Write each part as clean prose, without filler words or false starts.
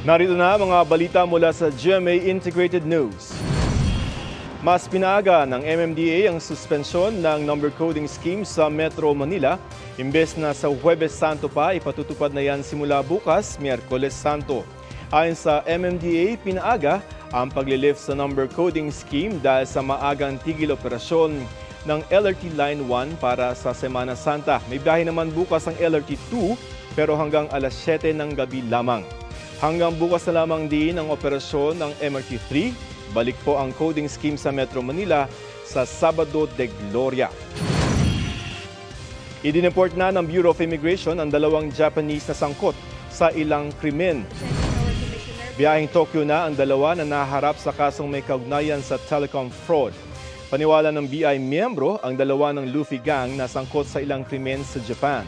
Narito na mga balita mula sa GMA Integrated News. Mas pinaaga ng MMDA ang suspensyon ng number coding scheme sa Metro Manila. Imbes na sa Huwebes Santo pa, ipatutupad na yan simula bukas, Miyerkules Santo. Ayon sa MMDA, pinaaga ang paglilift sa number coding scheme dahil sa maagang tigil operasyon ng LRT Line 1 para sa Semana Santa. May biyahe naman bukas ang LRT 2 pero hanggang alas 7 ng gabi lamang. Hanggang bukas na lamang din ang operasyon ng MRT 3. Balik po ang coding scheme sa Metro Manila sa Sabado de Gloria. Idineport na ng Bureau of Immigration ang 2 Japanese na sangkot sa ilang krimen. Biyaheng Tokyo na ang 2 na naharap sa kasong may kaugnayan sa telecom fraud. Paniwala ng BI miyembro ang 2 ng Luffy Gang na sangkot sa ilang krimen sa Japan.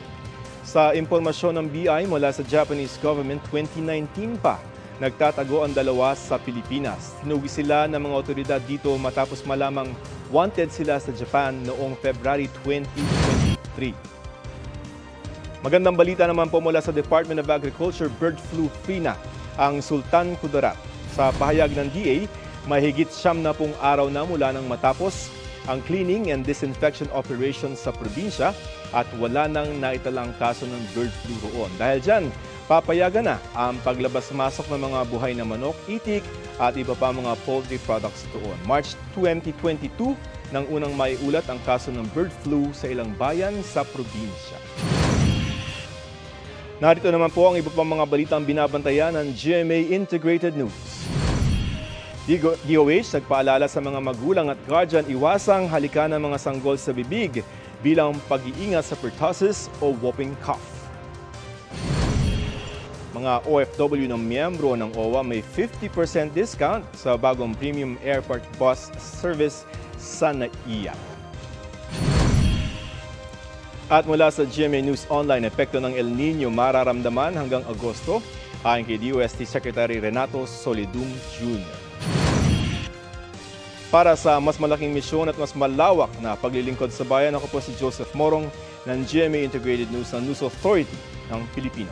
Sa impormasyon ng BI mula sa Japanese government, 2019 pa, nagtatago ang 2 sa Pilipinas. Tinuwi sila ng mga otoridad dito matapos malamang wanted sila sa Japan noong February 2023. Magandang balita naman po mula sa Department of Agriculture, bird flu free na ang Sultan Kudarat. Sa pahayag ng DA, mahigit 70 araw na mula nang matapos ang cleaning and disinfection operation sa probinsya at wala nang naitalang kaso ng bird flu roon. Dahil dyan, papayagan na ang paglabas-masok ng mga buhay na manok, itik at iba pa mga poultry products doon. March 2022 nang unang maiulat ang kaso ng bird flu sa ilang bayan sa probinsya. Narito naman po ang iba pang mga balitang binabantayan ng GMA Integrated News. DOH nagpaalala sa mga magulang at guardian iwasang halikan ng mga sanggol sa bibig bilang pag-iingat sa pertussis o whooping cough. Mga OFW ng miyembro ng OWA may 50% discount sa bagong premium airport bus service sa NAIA. At mula sa GMA News Online, epekto ng El Nino mararamdaman hanggang Agosto, ayon kay DOST Secretary Renato Solidum Jr. Para sa mas malaking misyon at mas malawak na paglilingkod sa bayan, ako po si Joseph Morong ng GMA Integrated News ng News Authority ng Pilipino.